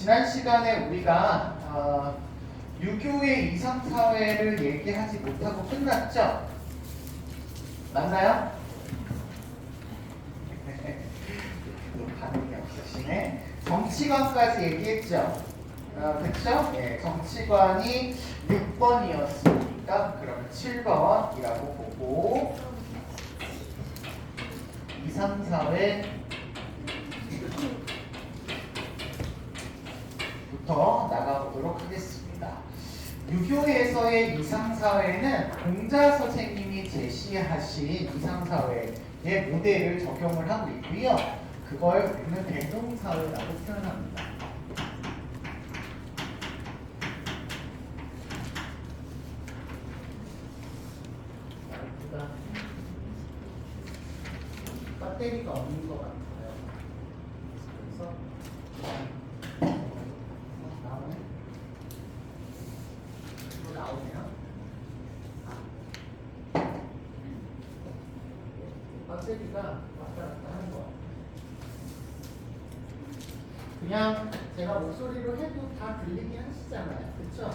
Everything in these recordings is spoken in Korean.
지난 시간에 우리가 유교의 이상사회를 얘기하지 못하고 끝났죠? 맞나요? 반응이 없으시네. 정치관까지 얘기했죠? 그쵸? 예, 정치관이 6번이었으니까 그러면 7번이라고 보고 이상사회 부터 나가보도록 하겠습니다. 유교에서의 이상사회는 공자 선생님이 제시하신 이상사회의 모델을 적용을 하고 있고요. 그걸 우리는 대동사회라고 표현합니다. 배터리가 없는 것 같아요. 그래서 나오네. 이거 나오네요. 배터리가 왔다 갔다 하는 것 같아요. 그냥 제가 목소리로 해도 다 들리게 하시잖아요. 그쵸?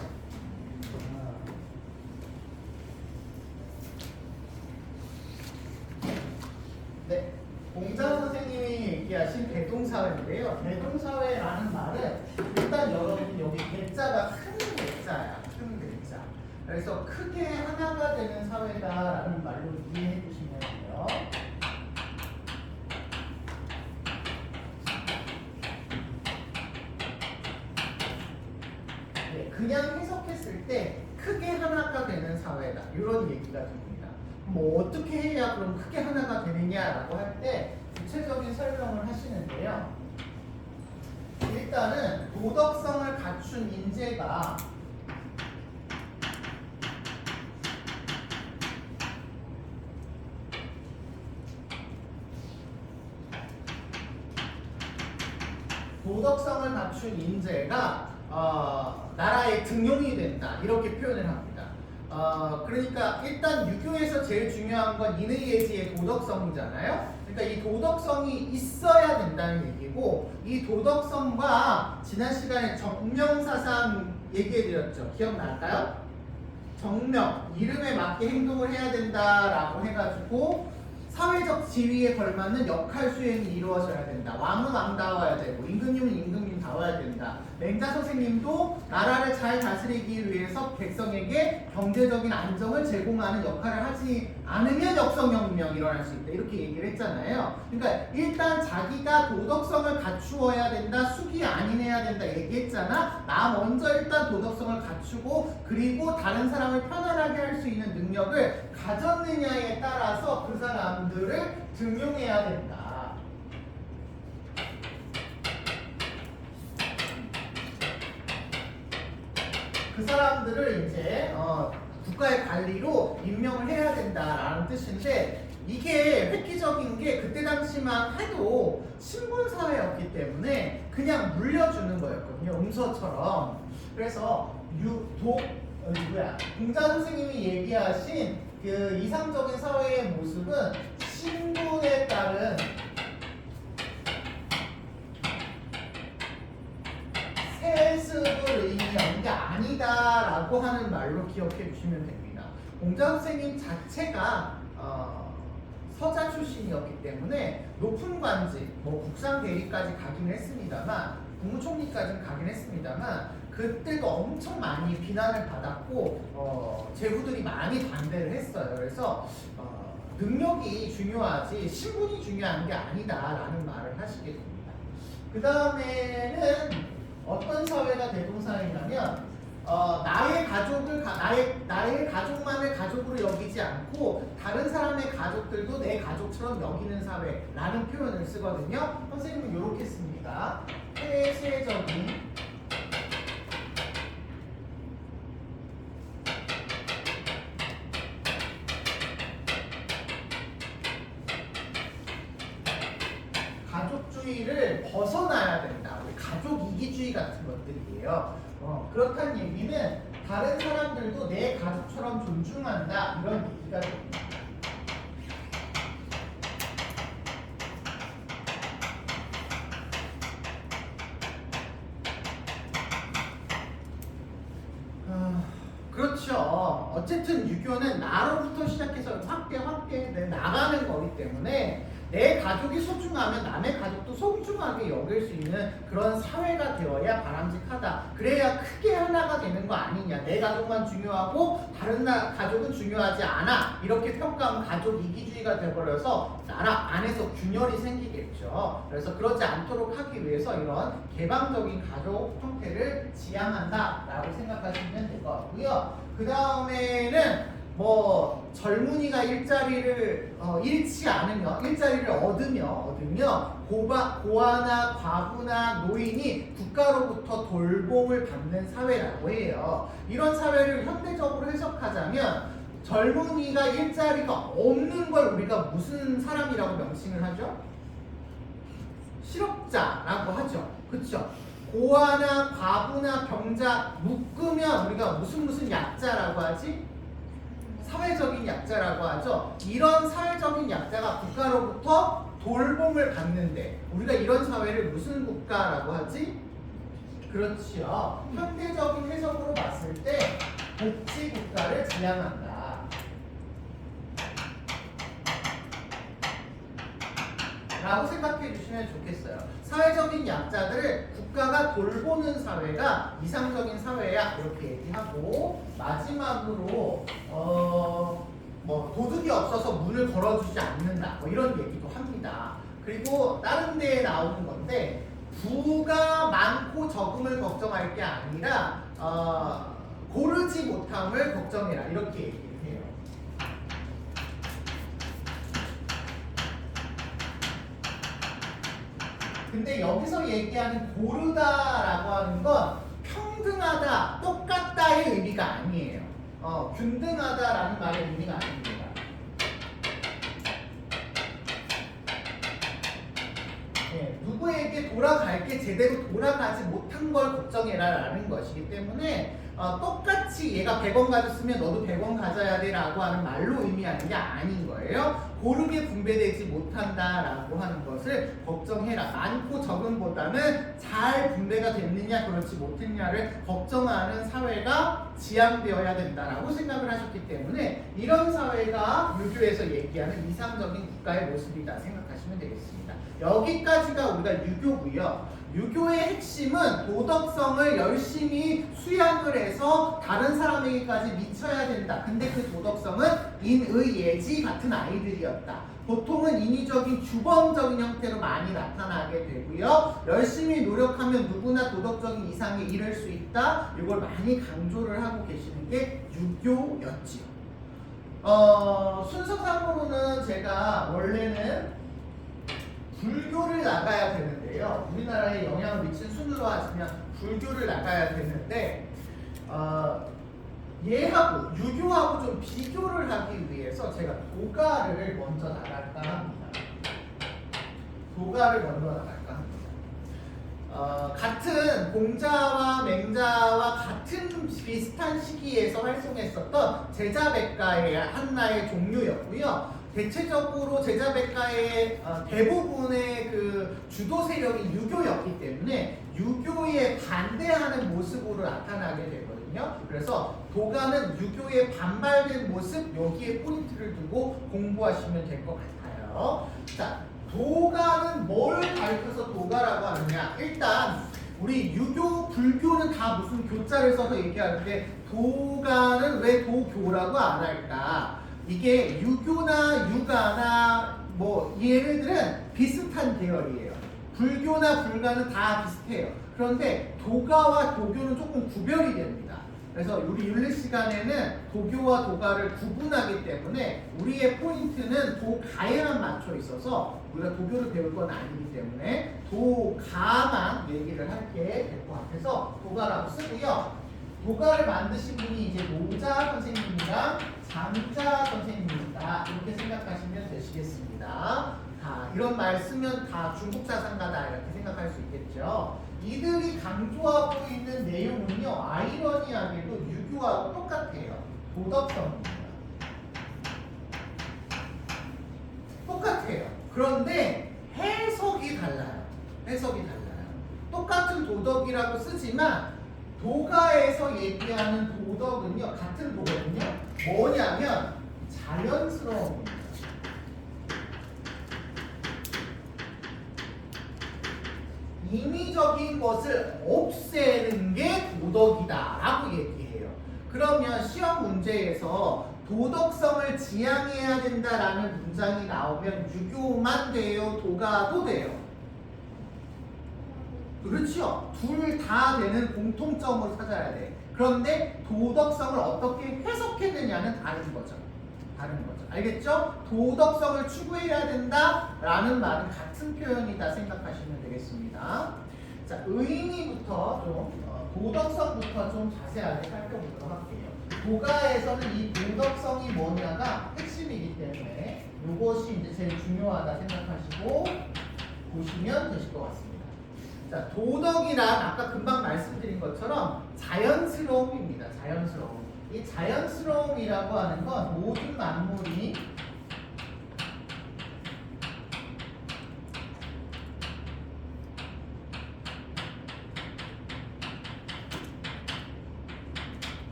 네. 공자 선생님이 얘기하신 대동사회인데요. 대동사회라는 말은 일단 여러분 여기 대자가 큰 대자야. 큰 대자. 그래서 크게 하나가 되는 사회다라는 말로 이해해 주시면 돼요. 네, 그냥 해석했을 때 크게 하나가 되는 사회다. 이런 얘기가 됩니다. 뭐 어떻게 해야 그럼 크게 하나가 되느냐라고 할 때 구체적인 설명을 하시는데요. 일단은 도덕성을 갖춘 인재가 나라의 등용이 된다 이렇게 표현을 합니다. 그러니까 일단 유교에서 제일 중요한 건 인의예지의 도덕성이잖아요. 그러니까 이 도덕성이 있어야 된다는 얘기고, 이 도덕성과 지난 시간에 정명사상 얘기해드렸죠. 기억날까요? 정명, 이름에 맞게 행동을 해야 된다라고 해가지고 사회적 지위에 걸맞는 역할 수행이 이루어져야 된다. 왕은 왕다워야 되고 임금님은 임금님다워야 된다. 맹자 선생님도 나라를 잘 다스리기 위해서 백성에게 경제적인 안정을 제공하는 역할을 하지 않으면 역성혁명 일어날 수 있다. 이렇게 얘기를 했잖아요. 그러니까 일단 자기가 도덕성을 갖추어야 된다. 숙이 아니해야 된다 얘기했잖아. 나 먼저 일단 도덕성을 갖추고 그리고 다른 사람을 편안하게 할 수 있는 능력을 가졌느냐에 따라서 그 사람들을 등용해야 된다. 그 사람들을 이제 국가의 관리로 임명을 해야 된다라는 뜻인데, 이게 획기적인 게 그때 당시만 해도 신분사회였기 때문에 그냥 물려주는 거였거든요. 음서처럼. 그래서 공자 선생님이 얘기하신 그 이상적인 사회의 모습은 신분에 따른 세습을 의미하는 게 아니다라고 하는 말로 기억해 주시면 됩니다. 공자 선생님 자체가 서자 출신이었기 때문에 높은 관직, 뭐 국상 대리까지 가긴 했습니다만, 국무총리까지는 가긴 했습니다만, 그때도 엄청 많이 비난을 받았고 제후들이 많이 반대를 했어요. 그래서 능력이 중요하지 신분이 중요한 게 아니다라는 말을 하시게 됩니다. 그 다음에는 어떤 사회가 대동사회냐면 나의 가족만을 가족으로 여기지 않고 다른 사람의 가족들도 내 가족처럼 여기는 사회라는 표현을 쓰거든요. 선생님은 이렇게 씁니다. 폐쇄적인 가족주의를 벗어나야 된다. 우리 가족 이기주의 같은 것들이에요. 그렇다는 얘기는 다른 사람들도 내 가족처럼 존중한다. 이런 얘기가 됩니다. 그렇죠. 어쨌든 유교는 나로부터 시작해서 확대 나가는 거기 때문에 내 가족이 소중하면 남의 가족도 소중하게 여길 수 있는 그런 사회가 되어야 바람직하다. 그래야 크게 하나가 되는 거 아니냐. 내 가족만 중요하고 다른 가족은 중요하지 않아. 이렇게 평가하면 가족 이기주의가 돼버려서 나라 안에서 균열이 생기겠죠. 그래서 그러지 않도록 하기 위해서 이런 개방적인 가족 형태를 지향한다라고 생각하시면 될 것 같고요. 그 다음에는 뭐 젊은이가 일자리를 잃지 않으며 일자리를 얻으며 고아나 과부나 노인이 국가로부터 돌봄을 받는 사회라고 해요. 이런 사회를 현대적으로 해석하자면 젊은이가 일자리가 없는 걸 우리가 무슨 사람이라고 명칭을 하죠? 실업자라고 하죠. 그렇죠? 고아나 과부나 병자 묶으면 우리가 무슨 약자라고 하지? 사회적인 약자라고 하죠. 이런 사회적인 약자가 국가로부터 돌봄을 받는데 우리가 이런 사회를 무슨 국가라고 하지? 그렇지요. 현대적인 해석으로 봤을 때 복지국가를 지향한다. 라고 생각해 주시면 좋겠어요. 사회적인 약자들을 국가가 돌보는 사회가 이상적인 사회야 이렇게 얘기하고 마지막으로 뭐 도둑이 없어서 문을 걸어주지 않는다 뭐 이런 얘기도 합니다. 그리고 다른 데에 나오는 건데 부가 많고 적음을 걱정할 게 아니라 고르지 못함을 걱정해라 이렇게 얘기해요. 근데 여기서 얘기하는 고르다라고 하는 건 평등하다, 똑같다의 의미가 아니에요. 균등하다라는 말의 의미가 아닙니다. 네, 누구에게 돌아갈 게 제대로 돌아가지 못한 걸 걱정해라 라는 것이기 때문에 똑같이 얘가 100원 가졌으면 너도 100원 가져야 돼 라고 하는 말로 의미하는 게 아닌 거예요. 고르게 분배되지 못한다라고 하는 것을 걱정해라. 많고 적음보다는 잘 분배가 됐느냐 그렇지 못했냐를 걱정하는 사회가 지향되어야 된다라고 생각을 하셨기 때문에 이런 사회가 유교에서 얘기하는 이상적인 국가의 모습이다 생각하시면 되겠습니다. 여기까지가 우리가 유교고요. 유교의 핵심은 도덕성을 열심히 수양을 해서 다른 사람에게까지 미쳐야 된다. 근데 그 도덕성은 인의 예지 같은 아이들이었다. 보통은 인위적인 주범적인 형태로 많이 나타나게 되고요. 열심히 노력하면 누구나 도덕적인 이상에 이를 수 있다. 이걸 많이 강조를 하고 계시는 게 유교였지요. 순서상으로는 제가 원래는 불교를 나가야 되는데요. 우리나라에 영향을 미친 순으로 하시면 불교를 나가야 되는데 얘하고 유교하고 좀 비교를 하기 위해서 제가 도가를 먼저 나갈까 합니다. 도가를 먼저 나갈까 합니다. 같은 공자와 맹자와 같은 비슷한 시기에서 활동했었던 제자백가의 한나의 종류였고요. 대체적으로 제자백가의 대부분의 그 주도 세력이 유교였기 때문에 유교에 반대하는 모습으로 나타나게 되거든요. 그래서 도가는 유교에 반발된 모습 여기에 포인트를 두고 공부하시면 될 것 같아요. 자, 도가는 뭘 가르쳐서 도가라고 하느냐? 일단 우리 유교, 불교는 다 무슨 교자를 써서 얘기하는데 도가는 왜 도교라고 안 할까? 이게 유교나 유가나 뭐 얘네들은 비슷한 계열이에요. 불교나 불가는 다 비슷해요. 그런데 도가와 도교는 조금 구별이 됩니다. 그래서 우리 윤리 시간에는 도교와 도가를 구분하기 때문에 우리의 포인트는 도가에만 맞춰 있어서 우리가 도교를 배울 건 아니기 때문에 도가만 얘기를 할게 될 것 같아서 도가라고 쓰고요. 도가를 만드신 분이 이제 노자 선생님이랑 장자 선생님입니다. 이렇게 생각하시면 되시겠습니다. 이런 말 쓰면 다 중국 사상가다 이렇게 생각할 수 있겠죠. 이들이 강조하고 있는 내용은요, 아이러니하게도 유교하고 똑같아요. 도덕성입니다. 똑같아요. 그런데 해석이 달라요. 해석이 달라요. 똑같은 도덕이라고 쓰지만 도가에서 얘기하는 도덕은요 같은 도거든요. 뭐냐면 자연스러움입니다. 인위적인 것을 없애는 게 도덕이다라고 얘기해요. 그러면 시험 문제에서 도덕성을 지향해야 된다라는 문장이 나오면 유교만 돼요? 도가도 돼요? 그렇죠. 둘 다 되는 공통점을 찾아야 돼. 그런데 도덕성을 어떻게 해석했느냐는 다른 거죠. 다른 거죠. 알겠죠? 도덕성을 추구해야 된다라는 말은 같은 표현이다 생각하시면 되겠습니다. 자, 의미부터 좀 도덕성부터 좀 자세하게 살펴보도록 할게요. 도가에서는 이 도덕성이 뭐냐가 핵심이기 때문에 이것이 이제 제일 중요하다 생각하시고 보시면 되실 것 같습니다. 자, 도덕이란 아까 금방 말씀드린 것처럼 자연스러움입니다. 자연스러움. 이 자연스러움이라고 하는 건 모든 만물이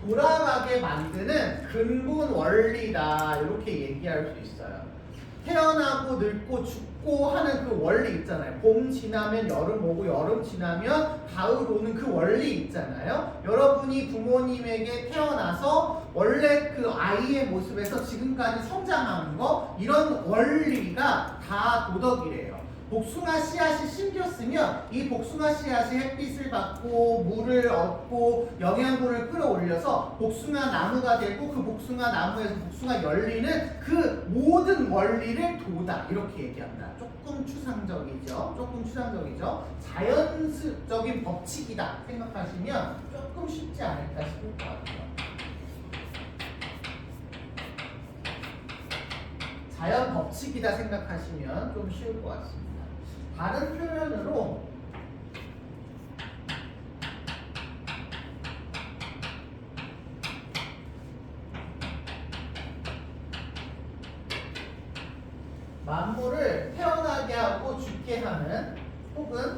돌아가게 만드는 근본 원리다 이렇게 얘기할 수 있어요. 태어나고 늙고 죽고 하는 그 원리 있잖아요. 봄 지나면 여름 오고 여름 지나면 가을 오는 그 원리 있잖아요. 여러분이 부모님에게 태어나서 원래 그 아이의 모습에서 지금까지 성장하는 거 이런 원리가 다 도덕이래요. 복숭아 씨앗이 심겼으면 이 복숭아 씨앗이 햇빛을 받고 물을 얻고 영양분을 끌어올려서 복숭아 나무가 되고 그 복숭아 나무에서 복숭아 열리는 그 모든 원리를 도다 이렇게 얘기합니다. 조금 추상적이죠. 조금 추상적이죠. 자연적인 법칙이다 생각하시면 조금 쉽지 않을까 싶을 것 같아요. 자연 법칙이다 생각하시면 좀 쉬울 것 같습니다. 다른 표현으로 만물을 태어나게 하고 죽게 하는 혹은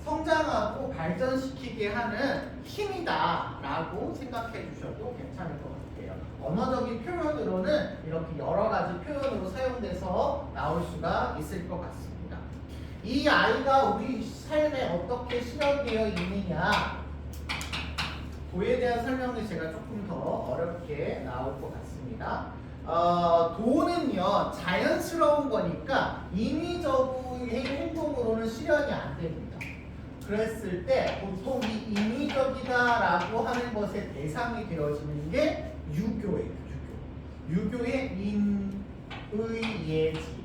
성장하고 발전시키게 하는 힘이다 라고 생각해 주셔도 괜찮을 것 같아요. 언어적인 표현으로는 이렇게 여러 가지 표현으로 사용돼서 나올 수가 있을 것 같습니다. 이 아이가 우리 삶에 어떻게 실현되어 있느냐 도에 대한 설명이 제가 조금 더 어렵게 나올 것 같습니다. 도는요 자연스러운 거니까 인위적인 행동으로는 실현이 안 됩니다. 그랬을 때 보통 이 인위적이다라고 하는 것의 대상이 되어지는 게 유교예요. 유교의 인의예지.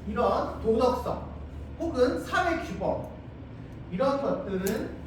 이런 도덕성 혹은 사회 규범 이런 것들은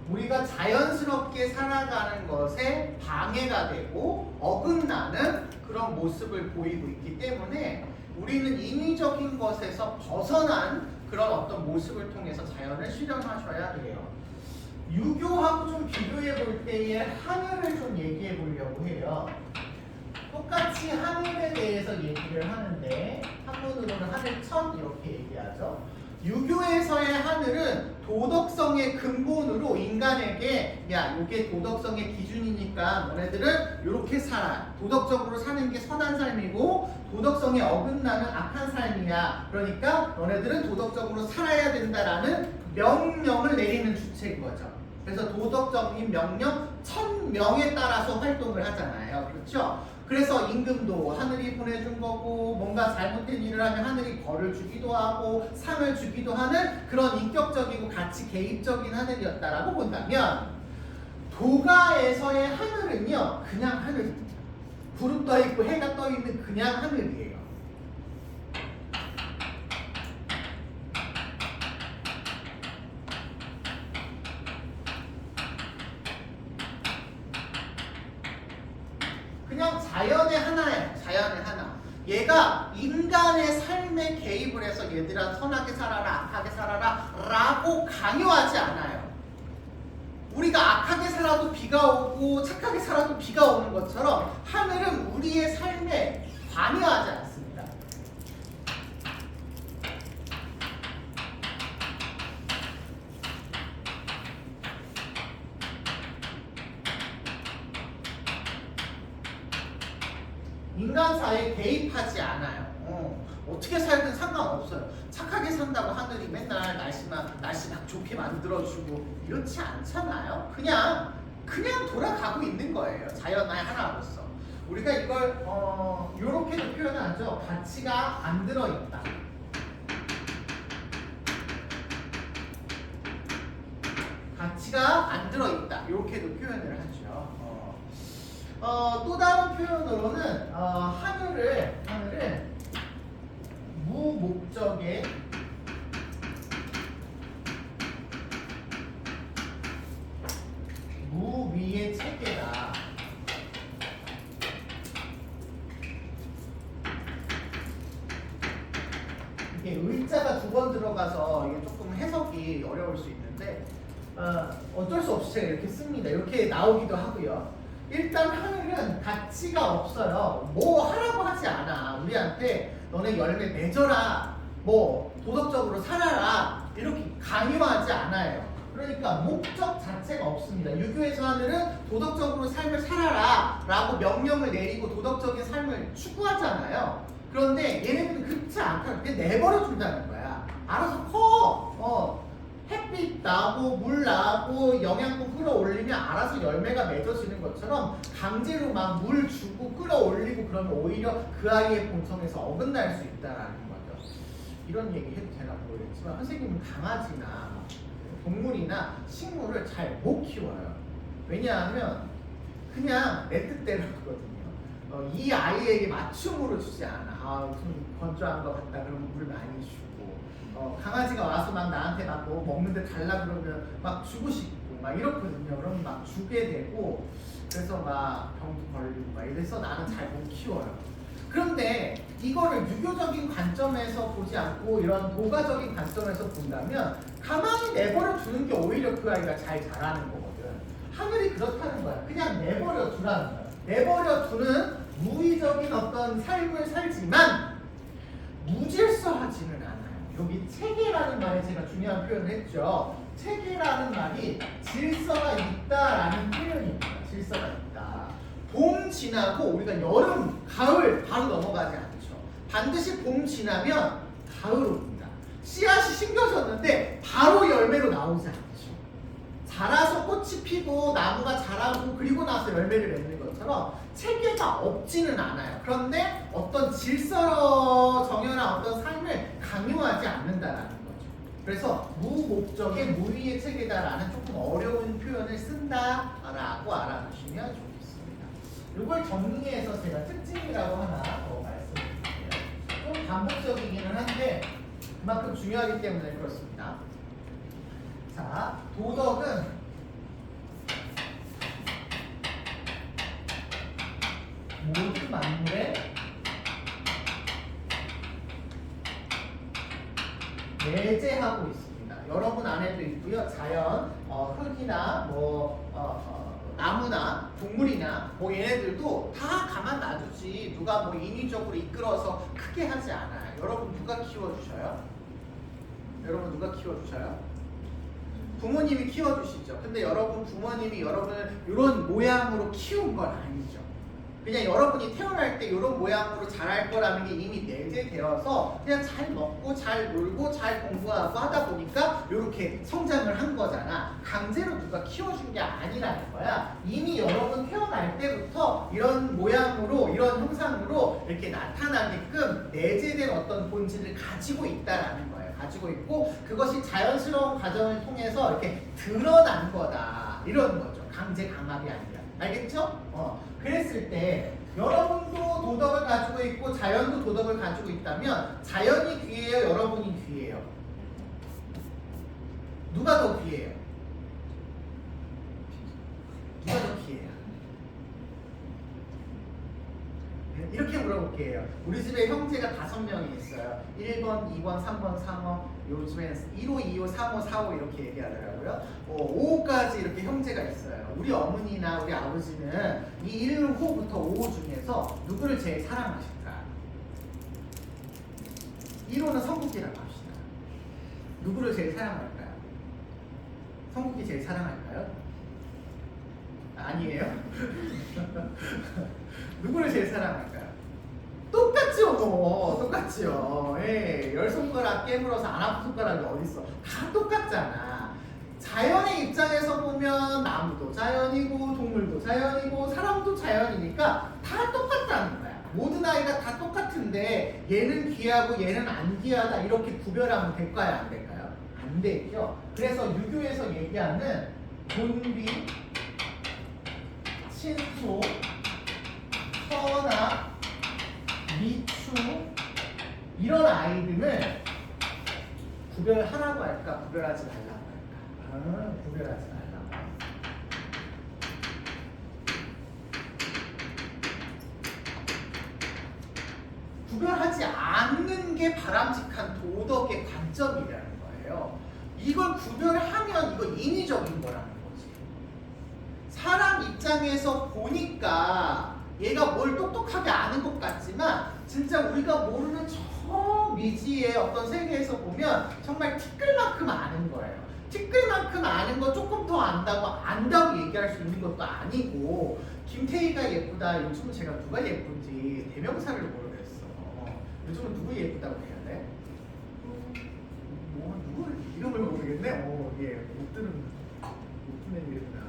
우리가 자연스럽게 살아가는 것에 방해가 되고 어긋나는 그런 모습을 보이고 있기 때문에 우리는 인위적인 것에서 벗어난 그런 어떤 모습을 통해서 자연을 실현하셔야 돼요. 유교하고 좀 비교해 볼 때에 하늘을 좀 얘기해 보려고 해요. 똑같이 하늘에 대해서 얘기를 하는데 한문으로는 하늘천 이렇게 얘기하죠. 유교에서의 하늘은 도덕성의 근본으로 인간에게 야 이게 도덕성의 기준이니까 너네들은 이렇게 살아. 도덕적으로 사는 게 선한 삶이고 도덕성에 어긋나는 악한 삶이야. 그러니까 너네들은 도덕적으로 살아야 된다라는 명령을 내리는 주체인 거죠. 그래서 도덕적인 명령 1000명에 따라서 활동을 하잖아요. 그렇죠? 그래서 임금도 하늘이 보내준 거고 뭔가 잘못된 일을 하면 하늘이 벌을 주기도 하고 상을 주기도 하는 그런 인격적이고 가치 개입적인 하늘이었다라고 본다면 도가에서의 하늘은요 그냥 하늘입니다. 구름 떠 있고 해가 떠 있는 그냥 하늘이에요. 그냥 자연의 하나예요. 자연의 하나. 얘가 인간의 삶에 개입을 해서 얘들아 선하게 살아라 악하게 살아라 라고 강요하지 않아요. 우리가 악하게 살아도 비가 오고 착하게 살아도 비가 오는 것처럼 하늘은 우리의 삶에 관여하지 않습니다. 인간 사회에 개입하지 않아요. 어떻게 살든 상관없어요. 착하게 산다고 하늘이 맨날 날씨 막 좋게 만들어주고 이렇지 않잖아요. 그냥 돌아가고 있는 거예요. 자연의 하나로서. 우리가 이걸 이렇게도 표현하죠. 가치가 안 들어있다. 가치가 안 들어있다. 이렇게도 표현을 하죠. 또 다른 표현으로는 하늘을 무목적의 무위의 체계다. 이게 의자가 두 번 들어가서 이게 조금 해석이 어려울 수 있는데 어쩔 수 없이 제가 이렇게 씁니다. 이렇게 나오기도 하고요. 일단 하늘은 가치가 없어요. 뭐 하라고 하지 않아. 우리한테 너네 열매 맺어라, 뭐 도덕적으로 살아라 이렇게 강요하지 않아요. 그러니까 목적 자체가 없습니다. 유교에서 하늘은 도덕적으로 삶을 살아라 라고 명령을 내리고 도덕적인 삶을 추구하잖아요. 그런데 얘네들은 그렇지 않다. 그냥 내버려 준다는 거야. 알아서 커. 햇빛 나고 물 나고 영양분 끌어올리면 알아서 열매가 맺어지는 것처럼 강제로 막 물 주고 끌어올리고 그러면 오히려 그 아이의 본성에서 어긋날 수 있다라는 거죠. 이런 얘기 해도 되나 모르겠지만 선생님은 강아지나 동물이나 식물을 잘 못 키워요. 왜냐하면 그냥 내 뜻대로 하거든요. 이 아이에게 맞춤으로 주지 않아. 좀 건조한 것 같다 그러면 물 많이 주고 강아지가 와서 막 나한테 막 뭐 먹는데 달라 그러면 막 주고 싶고 막 이렇거든요. 그러면 막 주게 되고 그래서 막 병도 걸리고 막 이래서 나는 잘 못 키워요. 그런데 이거를 유교적인 관점에서 보지 않고 이런 도가적인 관점에서 본다면 가만히 내버려 두는 게 오히려 그 아이가 잘 자라는 거거든. 하늘이 그렇다는 거야. 그냥 내버려 두라는 거야. 내버려 두는 무의적인 어떤 삶을 살지만 무질서하지는 않아요. 여기 체계라는 말에 제가 중요한 표현을 했죠. 체계라는 말이 질서가 있다라는 표현입니다. 질서가 있다. 봄 지나고 우리가 여름, 가을 바로 넘어가지 않죠. 반드시 봄 지나면 가을 옵니다. 씨앗이 심겨졌는데 바로 열매로 나오지 않죠. 자라서 꽃이 피고 나무가 자라고 그리고 나서 열매를 맺는 것처럼 체계가 없지는 않아요. 그런데 어떤 질서 정연한 어떤 삶을 강요하지 않는다라는 거죠. 그래서 무목적의 무위의 체계다라는 조금 어려운 표현을 쓴다라고 알아두시면 좋겠습니다. 이걸 정리해서 제가 특징이라고 하나 더 말씀드릴게요. 좀 반복적이기는 한데 그만큼 중요하기 때문에 그렇습니다. 자, 도덕은 모든 만물에 내재하고 있습니다. 여러분 안에도 있고요. 자연, 흙이나 나무나 동물이나 얘네들도 다 가만 놔두지 누가 인위적으로 이끌어서 크게 하지 않아요. 여러분 누가 키워주셔요? 부모님이 키워주시죠. 근데 여러분 부모님이 여러분을 이런 모양으로 키운 건 아니죠. 그냥 여러분이 태어날 때 이런 모양으로 자랄 거라는 게 이미 내재되어서 그냥 잘 먹고 잘 놀고 잘 공부하고 하다 보니까 이렇게 성장을 한 거잖아. 강제로 누가 키워준 게 아니라는 거야. 이미 여러분 태어날 때부터 이런 모양으로 이런 형상으로 이렇게 나타나게끔 내재된 어떤 본질을 가지고 있다라는 거예요. 가지고 있고 그것이 자연스러운 과정을 통해서 이렇게 드러난 거다. 이런 거죠. 강제 강압이 아니라. 알겠죠? 그랬을 때 여러분도 도덕을 가지고 있고 자연도 도덕을 가지고 있다면 자연이 귀해요? 여러분이 귀해요? 누가 더 귀해요? 누가 더 귀해요? 이렇게 물어볼게요. 우리 집에 형제가 5명이 있어요. 1번, 2번, 3번, 3호. 요즘에는 1호, 2호, 3호, 4호 이렇게 얘기하더라고요. 5호까지 이렇게 형제가 있어요. 우리 어머니나 우리 아버지는 이 1호부터 5호 중에서 누구를 제일 사랑하실까? 1호는 성국이라고 합시다. 누구를 제일 사랑할까요? 성국이 제일 사랑할까요? 아니에요? 누구를 제일 사랑할까요? 똑같죠, 뭐. 똑같죠. 예, 10손가락 깨물어서 안 아픈 손가락이 어딨어. 다 똑같잖아. 자연의 입장에서 보면 나무도 자연이고 동물도 자연이고 사람도 자연이니까 다 똑같다는 거야. 모든 아이가 다 똑같은데 얘는 귀하고 얘는 안 귀하다 이렇게 구별하면 될까요? 안 될까요? 안 되죠. 그래서 유교에서 얘기하는 본비, 친소, 서나, 미추 이런 아이들을 구별하라고 할까? 구별하지 말라고 할까? 구별하지 말라고 할까? 구별하지 않는 게 바람직한 도덕의 관점이라는 거예요. 이걸 구별하면 이거 인위적인 거라는 거지. 사람 입장에서 보니까 얘가 뭘 똑똑하게 아는 것 같지만 진짜 우리가 모르는 저 미지의 어떤 세계에서 보면 정말 티끌만큼 아는 거예요. 티끌만큼 아는 거 조금 더 안다고 얘기할 수 있는 것도 아니고 김태희가 예쁘다. 요즘은 제가 누가 예쁜지 대명사를 모르겠어. 요즘은 누구 예쁘다고 해야 돼? 누구 이름을 모르겠네. 못 듣는 이름이나.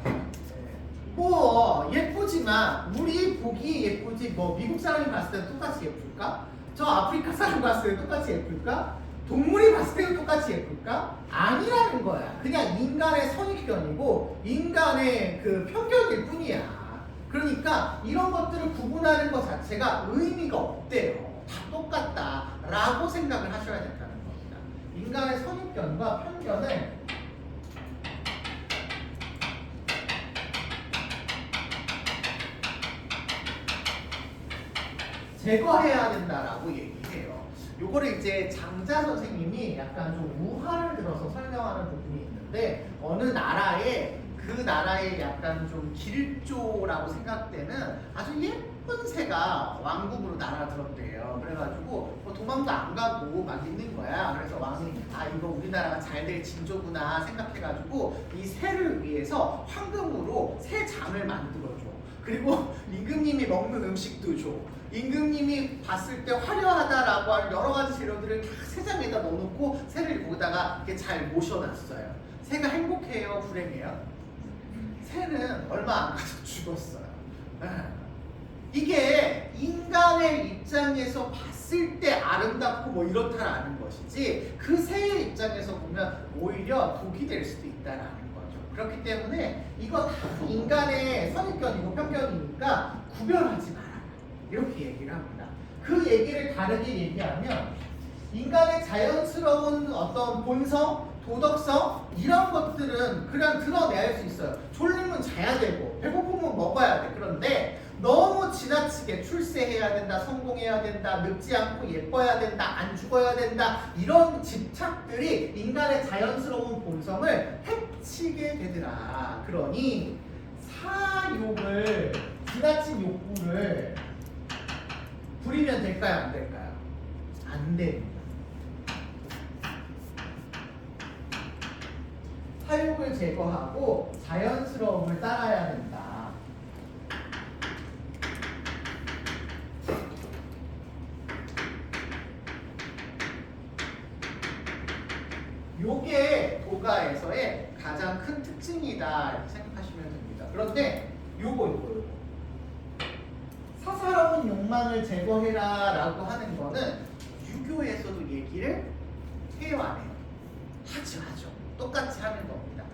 뭐 예쁘지만 우리 보기 예쁘지 뭐 미국 사람이 봤을 때 똑같이 예쁠까? 저 아프리카 사람 봤을 때 똑같이 예쁠까? 동물이 봤을 때도 똑같이 예쁠까? 아니라는 거야. 그냥 인간의 선입견이고 인간의 그 편견일 뿐이야. 그러니까 이런 것들을 구분하는 것 자체가 의미가 없대요. 다 똑같다라고 생각을 하셔야 된다는 겁니다. 인간의 선입견과 편견을 제거해야 된다라고 얘기해요. 요거를 이제 장자 선생님이 약간 좀 우화를 들어서 설명하는 부분이 있는데 어느 나라에 그 나라의 약간 좀 길조라고 생각되는 아주 예쁜 새가 왕국으로 날아들었대요. 그래가지고 뭐 도망도 안 가고 막 있는 거야. 그래서 왕이 이거 우리나라가 잘 될 징조구나 생각해가지고 이 새를 위해서 황금으로 새장을 만들어줘. 그리고 임금님이 먹는 음식도 줘. 임금님이 봤을 때 화려하다라고 하는 여러 가지 재료들을 다 새장에다 넣어놓고 새를 거기다가 이렇게 잘 모셔놨어요. 새가 행복해요? 불행해요? 새는 얼마 안 가서 죽었어요. 이게 인간의 입장에서 봤을 때 아름답고 뭐 이렇다라는 것이지 그 새의 입장에서 보면 오히려 독이 될 수도 있다라는 거죠. 그렇기 때문에 이거 다 인간의 선입견이고 편견이니까 구별하지 마라. 이렇게 얘기를 합니다. 그 얘기를 다르게 얘기하면 인간의 자연스러운 어떤 본성, 도덕성 이런 것들은 그냥 드러내야 할 수 있어요. 졸리면 자야 되고 배고프면 먹어야 돼. 그런데 너무 지나치게 출세해야 된다, 성공해야 된다, 늙지 않고 예뻐야 된다, 안 죽어야 된다 이런 집착들이 인간의 자연스러운 본성을 해치게 되더라. 그러니 사욕을 지나친 욕구를 부리면 될까요? 안 될까요? 안 됩니다. 사욕을 제거하고 자연스러움을 따라야 된다. 요게 도가에서의 가장 큰 특징이다 이렇게 생각하시면 됩니다. 그런데 요거 사사로운 욕망을 제거해라 라고 하는 거는 유교에서도 얘기를 해요 안 해요? 하죠. 똑같이 하는 겁니다.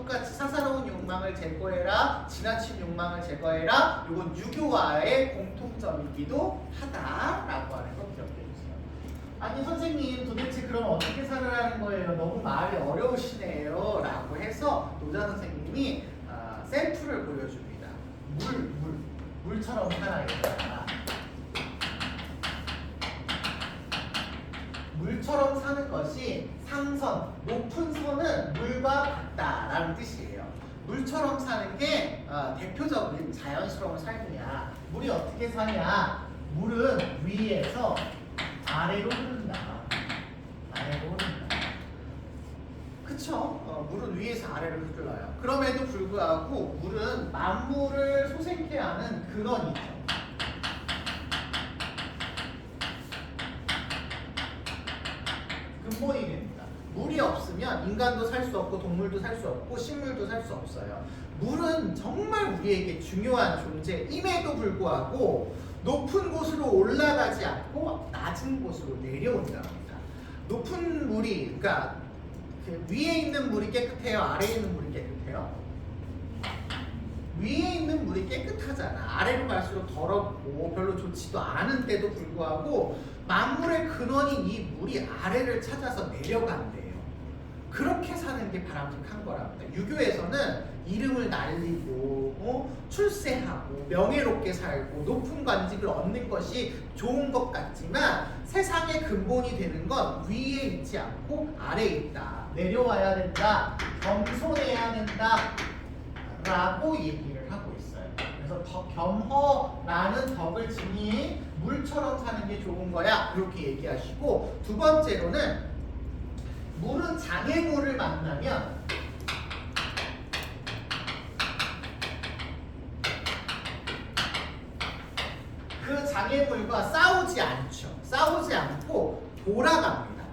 똑같이 사사로운 욕망을 제거해라, 지나친 욕망을 제거해라. 이건 유교와의 공통점이기도 하다라고 하는 거 기억해 주세요. 아니 선생님 도대체 그럼 어떻게 살아라는 거예요? 너무 말이 어려우시네요 라고 해서 노자 선생님이 셀프를 보여줍니다. 물처럼 살아야겠다. 물처럼 사는 것이 상선, 높은 선은 물과 같다라는 뜻이에요. 물처럼 사는 게 대표적인 자연스러운 삶이야. 물이 어떻게 사냐? 물은 위에서 아래로 흐른다. 아래로 흐른다. 그쵸? 물은 위에서 아래로 흘러요. 그럼에도 불구하고 물은 만물을 소생케 하는 근원이죠. 근본이 됩니다. 물이 없으면 인간도 살 수 없고 동물도 살 수 없고 식물도 살 수 없어요. 물은 정말 우리에게 중요한 존재임에도 불구하고 높은 곳으로 올라가지 않고 낮은 곳으로 내려온다고 합니다. 높은 물이, 그러니까 위에 있는 물이 깨끗해요? 아래에 있는 물이 깨끗해요? 위에 있는 물이 깨끗하잖아. 아래로 갈수록 더럽고 별로 좋지도 않은데도 불구하고 만물의 근원인 이 물이 아래를 찾아서 내려간대요. 그렇게 사는 게 바람직한 거랍니다. 유교에서는 이름을 날리고 출세하고 명예롭게 살고 높은 관직을 얻는 것이 좋은 것 같지만 세상의 근본이 되는 건 위에 있지 않고 아래에 있다. 내려와야 된다. 겸손해야 된다. 라고 얘기를 하고 있어요. 그래서 더 겸허라는 덕을 지니 물처럼 사는 게 좋은 거야. 이렇게 얘기하시고, 두 번째로는 물은 장애물을 만나면 그 장애물과 싸우지 않죠. 싸우지 않고 돌아갑니다.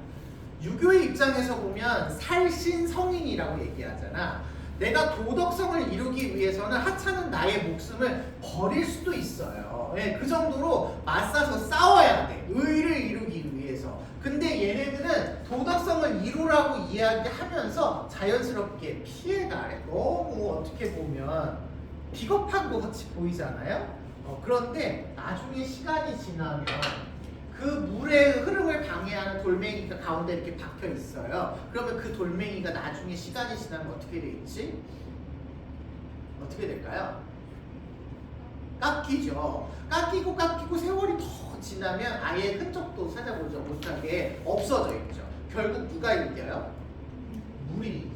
유교의 입장에서 보면 살신성인이라고 얘기하잖아. 내가 도덕성을 이루기 위해서는 하찮은 나의 목숨을 버릴 수도 있어요. 네, 그 정도로 맞서서 싸워야 돼. 의를 이루기 위해서. 근데 얘네들은 도덕성을 이루라고 이야기하면서 자연스럽게 피해가래. 너무 어떻게 보면 비겁한 것 같이 보이잖아요. 그런데 나중에 시간이 지나면 그 물의 흐름을 방해하는 돌멩이가 가운데 이렇게 박혀 있어요. 그러면 그 돌멩이가 나중에 시간이 지나면 어떻게 되겠지? 어떻게 될까요? 깎이죠. 깎이고 세월이 더 지나면 아예 흔적도 찾아보지 못하게 없어져 있죠. 결국 누가 이겨요? 물이.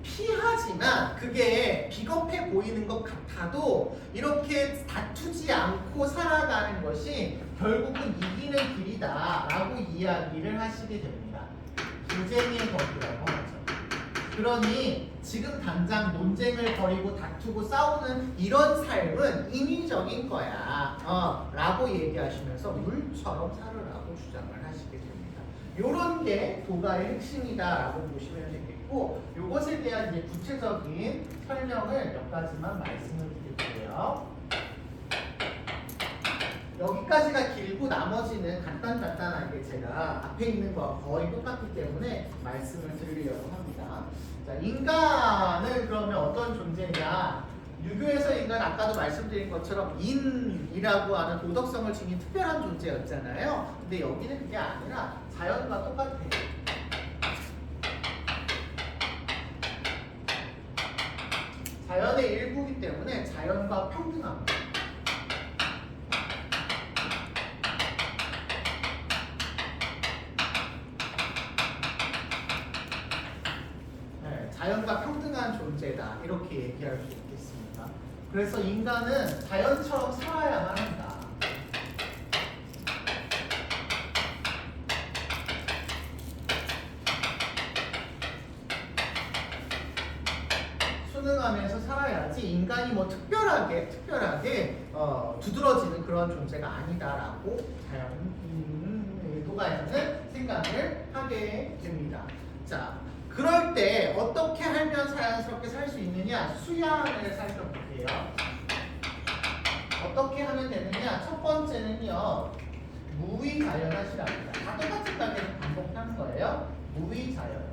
피하지만 그게 비겁해 보이는 것 같아도 이렇게 다투지 않고 살아가는 것이 결국은 이기는 길이다 라고 이야기를 하시게 됩니다. 부쟁의 덕이라고 하죠. 그러니 지금 당장 논쟁을 벌이고 다투고 싸우는 이런 삶은 인위적인 거야 라고 얘기하시면서 물처럼 살으라고 주장을 하시게 됩니다. 요런 게 도가의 핵심이다 라고 보시면 되겠고, 요것에 대한 이제 구체적인 설명을 몇 가지만 말씀을 드릴게요. 여기까지가 길고 나머지는 간단하게 제가 앞에 있는 거와 거의 똑같기 때문에 말씀을 드리려고 합니다. 자, 인간은 그러면 어떤 존재냐? 유교에서 인간 아까도 말씀드린 것처럼 인이라고 하는 도덕성을 지닌 특별한 존재였잖아요. 근데 여기는 그게 아니라 자연과 똑같아요. 자연의 일부이기 때문에 자연과 평등합니다. 네, 자연과 평등한 존재다 이렇게 얘기할 수 있겠습니다. 그래서 인간은 자연처럼 살아야만 한다. 순응하면서 살아야지 인간이 뭐 특별하게 두드러지는 그런 존재가 아니다라고 도가에서는 생각을 하게 됩니다. 자, 그럴 때 어떻게 하면 자연스럽게 살 수 있느냐? 수양을 살펴볼게요. 어떻게 하면 되느냐? 첫 번째는요, 무위자연하시랍니다. 다 똑같은 단계에서 반복하는 거예요. 무위자연.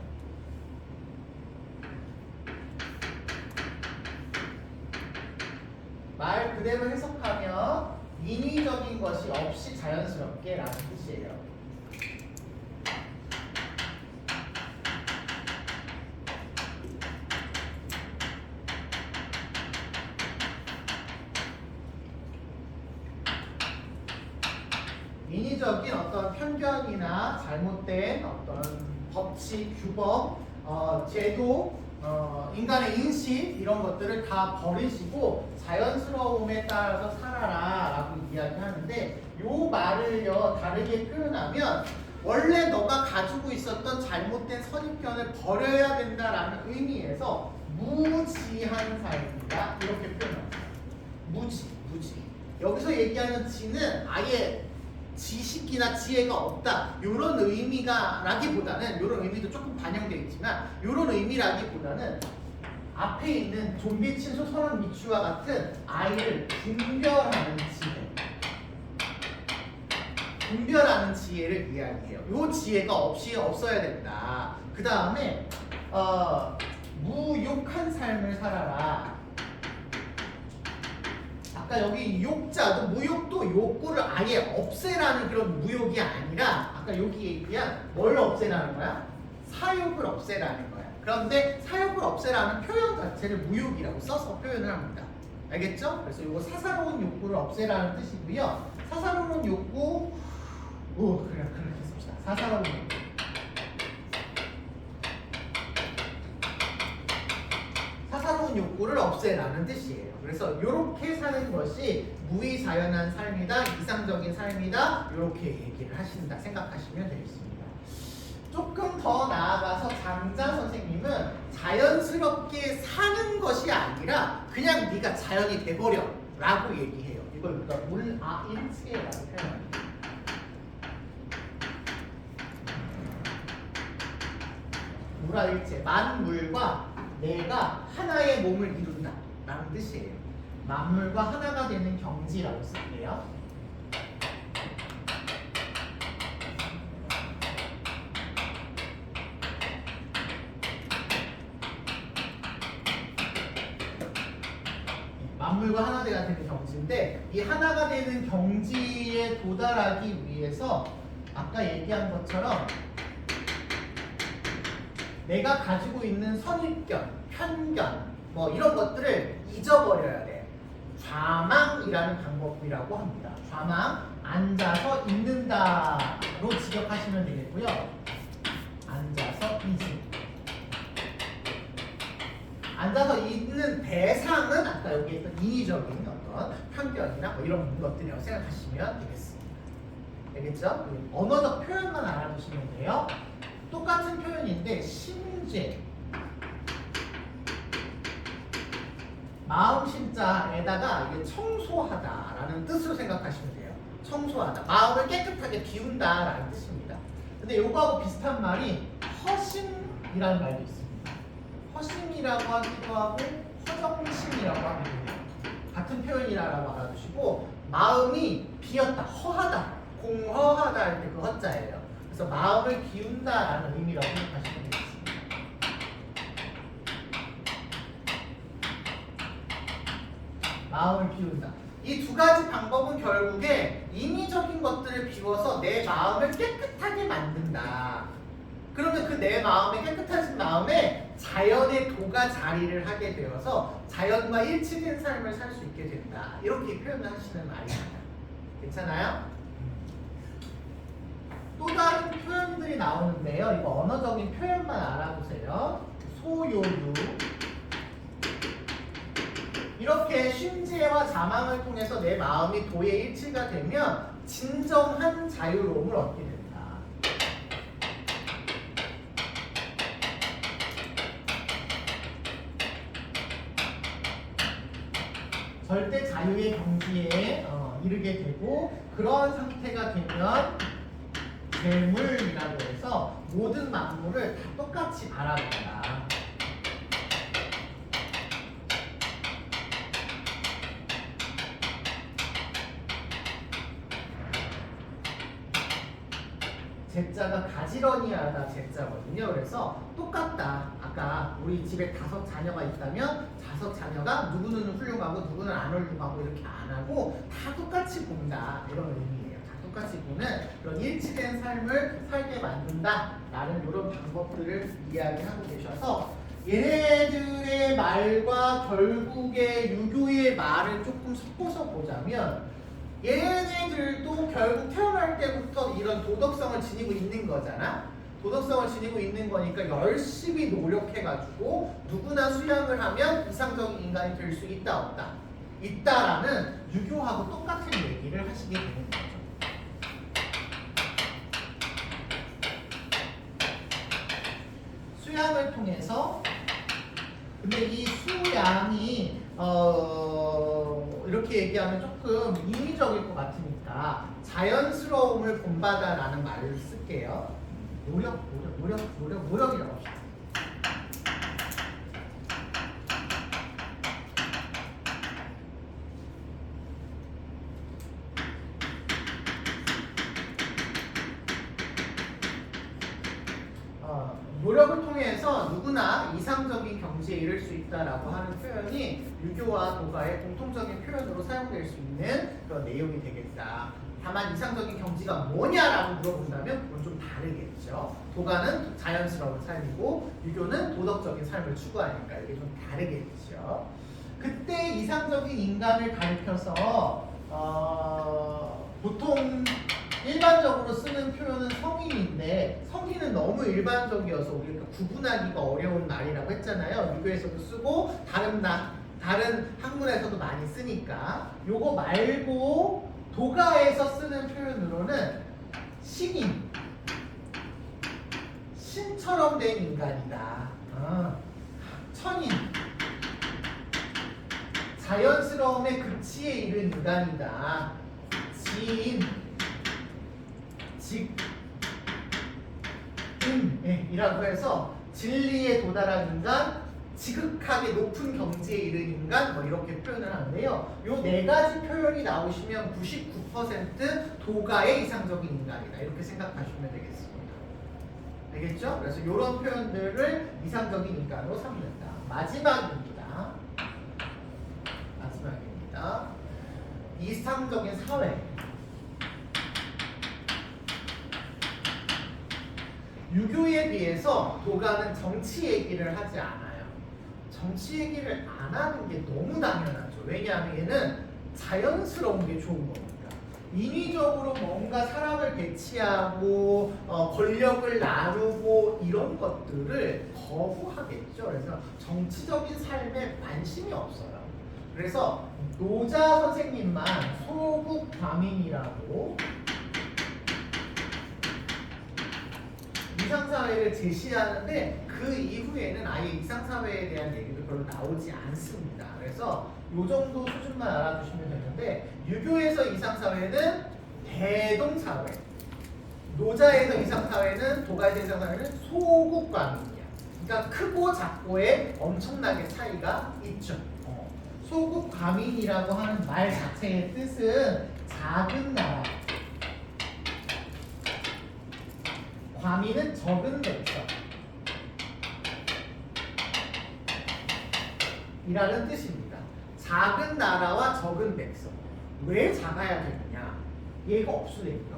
말 그대로 해석하면 인위적인 것이 없이 자연스럽게 라는 뜻이에요. 인위적인 어떤 편견이나 잘못된 어떤 법칙, 규범, 제도, 인간의 인식 이런 것들을 다 버리시고 자연스러움에 따라서 살아라 라고 이야기하는데 요 말을요 다르게 표현하면 원래 너가 가지고 있었던 잘못된 선입견을 버려야 된다라는 의미에서 무지한 삶이다 이렇게 표현합니다. 무지. 여기서 얘기하는 지는 아예 지식이나 지혜가 없다 이런 의미가 라기보다는 이런 의미도 조금 반영되어 있지만 이런 의미라기보다는 앞에 있는 좀비 친소 선원 미추와 같은 아이를 분별하는 지혜를 이야기해요. 이 지혜가 없어야 된다. 그 다음에 무욕한 삶을 살아라. 아까 여기 욕자도 무욕도 욕구를 아예 없애라는 그런 무욕이 아니라 아까 여기 얘기한 뭘 없애라는 거야? 사욕을 없애라는 거야. 그런데 사욕을 없애라는 표현 자체를 무욕이라고 써서 표현을 합니다. 알겠죠? 그래서 이거 사사로운 욕구를 없애라는 뜻이고요. 사사로운 욕구 그래 씁시다. 사사로운 욕구. 사사로운 욕구를 없애라는 뜻이에요. 그래서 이렇게 사는 것이 무위자연한 삶이다, 이상적인 삶이다 이렇게 얘기를 하신다 생각하시면 되겠습니다. 조금 더 나아가서 장자 선생님은 자연스럽게 사는 것이 아니라 그냥 네가 자연이 돼버려 라고 얘기해요. 이걸 우리가 물아인체라고 표현합니다. 물아일체, 만물과 내가 하나의 몸을 이룬다 라는 뜻이에요. 만물과 하나가 되는 경지라고 쓸게요. 만물과 하나가 되는 경지인데 이 하나가 되는 경지에 도달하기 위해서 아까 얘기한 것처럼 내가 가지고 있는 선입견, 편견 뭐 이런 것들을 잊어버려야 돼. 좌망이라는 방법이라고 합니다. 좌망, 앉아서 읽는다로 직역하시면 되겠고요. 앉아서 읽기. 앉아서 읽는 대상은 아까 여기 했던 인위적인 어떤 편견이나 뭐 이런 것들이라고 생각하시면 되겠습니다. 알겠죠? 언어적 표현만 알아두시면 돼요. 똑같은 표현인데 심죄 마음 심자에다가 이게 청소하다라는 뜻으로 생각하시면 돼요. 청소하다 마음을 깨끗하게 비운다라는 뜻입니다. 근데 요거하고 비슷한 말이 허심이라는 말도 있습니다. 허심이라고 하기도 하고 허정심이라고 하기도 해요. 같은 표현이라고 알아두시고 마음이 비었다, 허하다, 공허하다 할 때 그 허자예요. 그래서 마음을 비운다라는 의미라고 생각하시면 되겠습니다. 마음을 비운다. 이 두 가지 방법은 결국에 인위적인 것들을 비워서 내 마음을 깨끗하게 만든다. 그러면 그 내 마음의 깨끗해진 마음에 자연의 도가 자리를 하게 되어서 자연과 일치된 삶을 살 수 있게 된다. 이렇게 표현을 하시는 말입니다. 괜찮아요? 또 다른 표현들이 나오는데요. 이거 언어적인 표현만 알아보세요. 소요유. 이렇게 쉼지와 자망을 통해서 내 마음이 도에 일치가 되면 진정한 자유로움을 얻게 된다. 절대 자유의 경지에 이르게 되고 그런 상태가 되면 재물이라고 해서 모든 만물을 다 똑같이 바라본다. 제자가 가지런히하다 제자거든요. 그래서 똑같다. 아까 우리 집에 5 자녀가 있다면 5 자녀가 누구는 훌륭하고 누구는 안 훌륭하고 이렇게 안 하고 다 똑같이 본다. 이런 의미예요. 다 똑같이 보는 그런 일치된 삶을 살게 만든다. 라는 이런 방법들을 이야기하고 계셔서 얘네들의 말과 결국에 유교의 말을 조금 섞어서 보자면 얘네들도 결국 태어날 때부터 이런 도덕성을 지니고 있는 거잖아. 도덕성을 지니고 있는 거니까 열심히 노력해가지고 누구나 수양을 하면 이상적인 인간이 될 수 있다 없다? 있다라는 유교하고 똑같은 얘기를 하시게 되는 거죠. 수양을 통해서 근데 이 수양이 이렇게 얘기하면 조금 인위적일 것 같으니까 자연스러움을 본받아라는 말을 쓸게요. 노력이라고 합시다. 노력을 통해서 누구나 이상적인 경지에 이를 수 있다라고 하는 표현이 유교와 도가의 공통적인 표현으로 사용될 수 있는 그런 내용이 되겠다. 다만 이상적인 경지가 뭐냐라고 물어본다면 그건 좀 다르겠죠. 도가는 자연스러운 삶이고 유교는 도덕적인 삶을 추구하니까 이게 좀 다르겠죠. 그때 이상적인 인간을 가리켜서 보통 일반적으로 쓰는 표현은 성인인데 성인은 너무 일반적이어서 우리가 구분하기가 어려운 말이라고 했잖아요. 유교에서도 쓰고 다른 학문에서도 많이 쓰니까 요거 말고 도가에서 쓰는 표현으로는 신처럼 된 인간이다. 천인 자연스러움의 극치에 이른 인간이다. 지인 이라고 해서 진리에 도달한 인간, 지극하게 높은 경지에 이른 인간 뭐 이렇게 표현을 하는데요. 요 4가지 표현이 나오시면 99% 도가의 이상적인 인간이다. 이렇게 생각하시면 되겠습니다. 되겠죠? 그래서 이런 표현들을 이상적인 인간으로 삼는다. 마지막입니다. 이상적인 사회. 유교에 비해서 도가는 정치 얘기를 하지 않아요. 정치 얘기를 안 하는 게 너무 당연하죠. 왜냐하면 얘는 자연스러운 게 좋은 거니까. 인위적으로 뭔가 사람을 배치하고 권력을 나누고 이런 것들을 거부하겠죠. 그래서 정치적인 삶에 관심이 없어요. 그래서 노자 선생님만 소국과민이라고 이상사회를 제시하는데 그 이후에는 아예 이상사회에 대한 얘기도 별로 나오지 않습니다. 그래서 이 정도 수준만 알아두시면 되는데 유교에서 이상사회는 대동사회, 노자에서 이상사회는 도가에서 이상사회는 소국과민이야. 그러니까 크고 작고에 엄청나게 차이가 있죠. 소국과민이라고 하는 말 자체의 뜻은 작은 나라, 과민은 적은 백성 이라는 뜻입니다. 작은 나라와 적은 백성. 왜 작아야 되느냐? 얘가 없으니까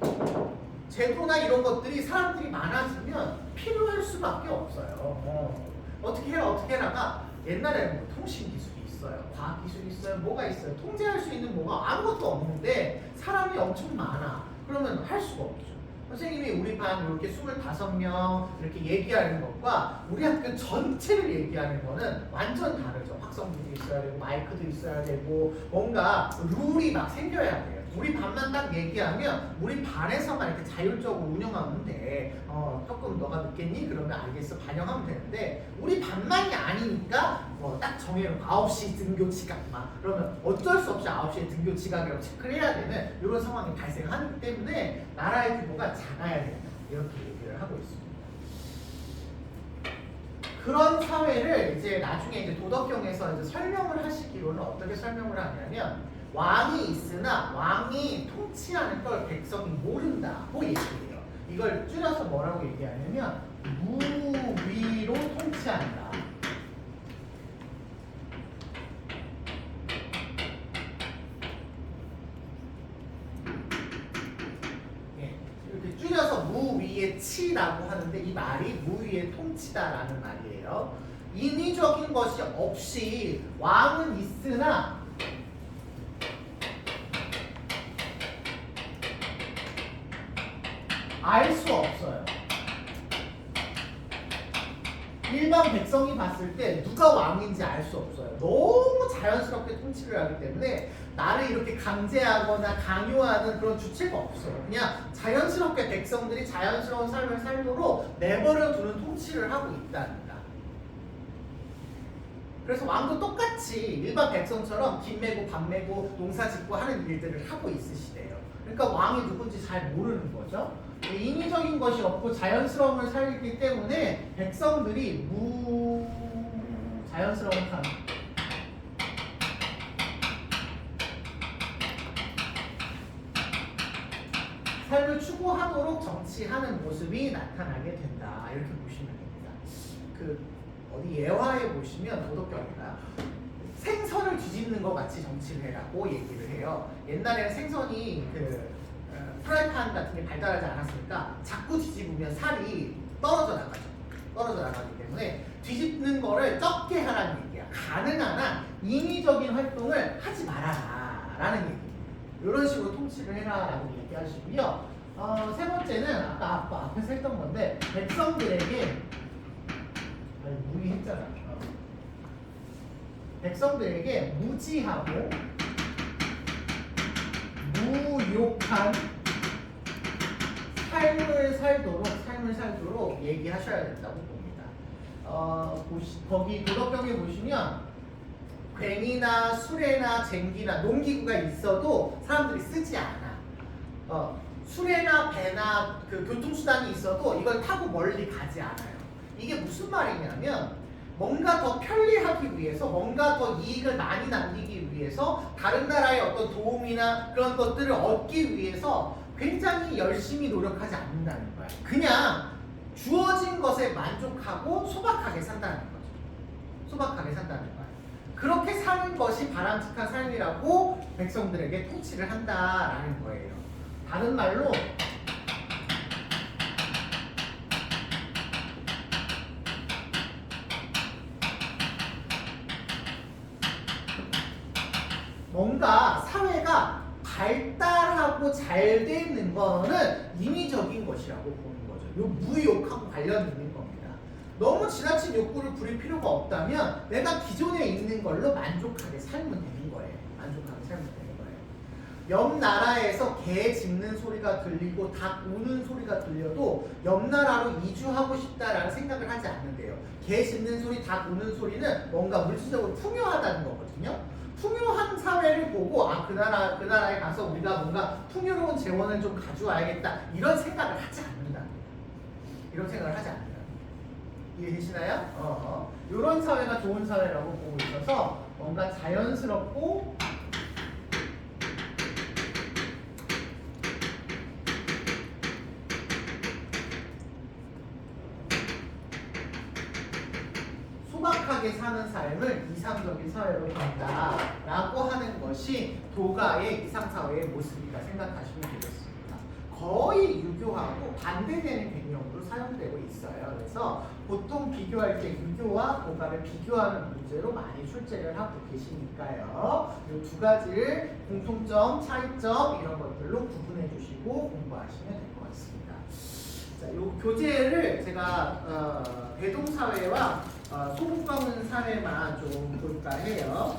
그렇죠. 제도나 이런 것들이 사람들이 많아지면 필요할 수밖에 없어요. 어떻게 해라가 옛날에는 뭐 통신 기술이 있어요. 과학 기술이 있어요. 뭐가 있어요. 통제할 수 있는 뭐가 아무것도 없는데 사람이 엄청 많아. 그러면 할 수가 없죠. 선생님이 우리 반 이렇게 25명 이렇게 얘기하는 것과 우리 학교 전체를 얘기하는 거는 완전 다르죠. 확성기도 있어야 되고 마이크도 있어야 되고 뭔가 룰이 막 생겨야 돼요. 우리 반만 딱 얘기하면 우리 반에서만 이렇게 자율적으로 운영하면 돼. 조금 너가 늦겠니? 그러면 알겠어. 반영하면 되는데 우리 반만이 아니니까 딱 정해놓고 9시 등교 지각 막 그러면 어쩔 수 없이 9시에 등교 지각이라고 체크를 해야 되는 이런 상황이 발생하기 때문에 나라의 규모가 작아야 된다. 이렇게 얘기를 하고 있습니다. 그런 사회를 이제 나중에 이제 도덕경에서 이제 설명을 하시기로는 어떻게 설명을 하냐면 왕이 있으나 왕이 통치하는 걸 백성이 모른다고 얘기해요. 이걸 줄여서 뭐라고 얘기하냐면 무위로 통치한다. 이렇게 줄여서 무위의 치라고 하는데 이 말이 무위의 통치다라는 말이에요. 인위적인 것이 없이 왕은 있으나 알 수 없어요. 일반 백성이 봤을 때 누가 왕인지 알 수 없어요. 너무 자연스럽게 통치를 하기 때문에 나를 이렇게 강제하거나 강요하는 그런 주체가 없어요. 그냥 자연스럽게 백성들이 자연스러운 삶을 살도록 내버려 두는 통치를 하고 있답니다. 그래서 왕도 똑같이 일반 백성처럼 빚 메고 밥 메고 농사 짓고 하는 일들을 하고 있으시대요. 그러니까 왕이 누군지 잘 모르는 거죠. 인위적인 것이 없고 자연스러움을 살기 때문에 백성들이 자연스러운 삶을 추구하도록 정치하는 모습이 나타나게 된다. 이렇게 보시면 됩니다. 어디 예화에 보시면 도덕경이나 생선을 뒤집는 것 같이 정치를 해라고 얘기를 해요. 옛날에는 생선이 프라이팬 같은 게 발달하지 않았으니까 자꾸 뒤집으면 살이 떨어져 나가죠. 떨어져 나가기 때문에 뒤집는 거를 적게 하라는 얘기야. 가능한 한 인위적인 활동을 하지 말아라 라는 얘기예요. 이런 식으로 통치를 해라 라고 얘기하시고요. 세 번째는 아까 앞에서 했던 건데 백성들에게 무의했잖아. 백성들에게 무지하고 무욕한 삶을 살도록 얘기하셔야 된다고 봅니다. 거기 도덕경에 보시면 괭이나 수레나 쟁기나 농기구가 있어도 사람들이 쓰지 않아. 수레나 배나 교통수단이 있어도 이걸 타고 멀리 가지 않아요. 이게 무슨 말이냐면 뭔가 더 편리하기 위해서, 뭔가 더 이익을 많이 남기기 위해서, 다른 나라의 어떤 도움이나 그런 것들을 얻기 위해서 굉장히 열심히 노력하지 않는다는 거야. 그냥 주어진 것에 만족하고 소박하게 산다는 거죠. 소박하게 산다는 거야. 그렇게 사는 것이 바람직한 삶이라고 백성들에게 통치를 한다라는 거예요. 다른 말로 뭔가 사회가 발달하고 잘 돼 있는 거는 인위적인 것이라고 보는 거죠. 요 무욕하고 관련 있는 겁니다. 너무 지나친 욕구를 부릴 필요가 없다면 내가 기존에 있는 걸로 만족하게 살면 되는 거예요. 만족하게 살면 되는 거예요. 옆 나라에서 개 짖는 소리가 들리고 닭 우는 소리가 들려도 옆 나라로 이주하고 싶다라는 생각을 하지 않는데요. 개 짖는 소리, 닭 우는 소리는 뭔가 물질적으로 풍요하다는 거거든요. 풍요한 사회를 보고 그 나라에 가서 우리가 뭔가 풍요로운 재원을 좀 가져와야겠다 이런 생각을 하지 않는다. 이런 생각을 하지 않는다. 이해되시나요? 이런 사회가 좋은 사회라고 보고 있어서 뭔가 자연스럽고 소박하게 사는 삶을 이상적인 사회로 간다라고 하는 것이 도가의 이상사회의 모습이다 생각하시면 되겠습니다. 거의 유교하고 반대되는 개념으로 사용되고 있어요. 그래서 보통 비교할 때 유교와 도가를 비교하는 문제로 많이 출제를 하고 계시니까요. 이 두 가지를 공통점, 차이점 이런 것들로 구분해 주시고 공부하시면 될 것 같습니다. 자, 이 교재를 제가 대동사회와 소국가문 사회만 좀 볼까 해요.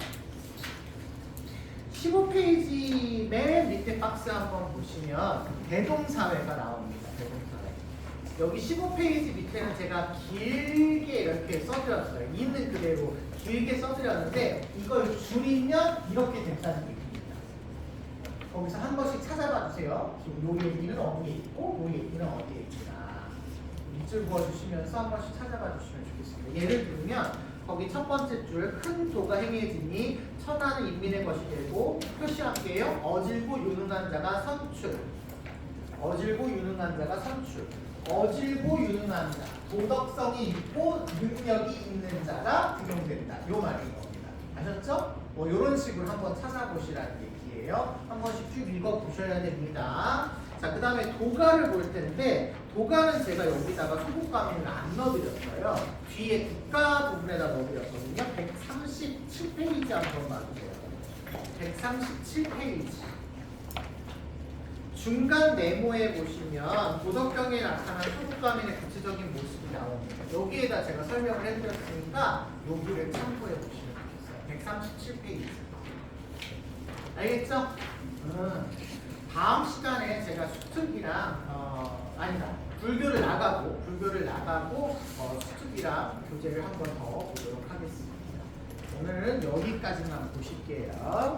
15페이지 맨 밑에 박스 한번 보시면 대동사회가 나옵니다. 대동사회. 여기 15페이지 밑에는 제가 길게 이렇게 써드렸어요. 있는 그대로 길게 써드렸는데 이걸 줄이면 이렇게 됐다는 얘기입니다. 거기서 한 번씩 찾아봐 주세요. 요 얘기는 어디에 있고 요 얘기는 어디에 있구나. 밑줄 그어주시면서 한 번씩 찾아봐 주시면 좋겠습니다. 예를 들면 거기 첫 번째 줄 큰 도가 행해지니 천하는 인민의 것이 되고 표시할게요. 어질고 유능한 자가 선출. 어질고 유능한 자가 선출. 어질고 유능한 자, 도덕성이 있고 능력이 있는 자가 등용된다. 요 말인 겁니다. 아셨죠? 뭐 이런 식으로 한번 찾아보시라는 얘기예요. 한 번씩 쭉 읽어보셔야 됩니다. 자, 그 다음에 도가를 볼 텐데 도가는 제가 여기다가 소국가민을 안 넣어드렸어요. 뒤에 국가 부분에다 넣어드렸거든요. 137페이지 한번 봐주세요. 137페이지. 중간 네모에 보시면 도덕경에 나타난 소국가민의 구체적인 모습이 나옵니다. 여기에다 제가 설명을 해드렸으니까 여기를 참고해 보시면 되겠어요. 137페이지. 알겠죠? 다음 시간에 제가 수특이랑 불교를 나가고 수특이랑 교재를 한 번 더 보도록 하겠습니다. 오늘은 여기까지만 보실게요.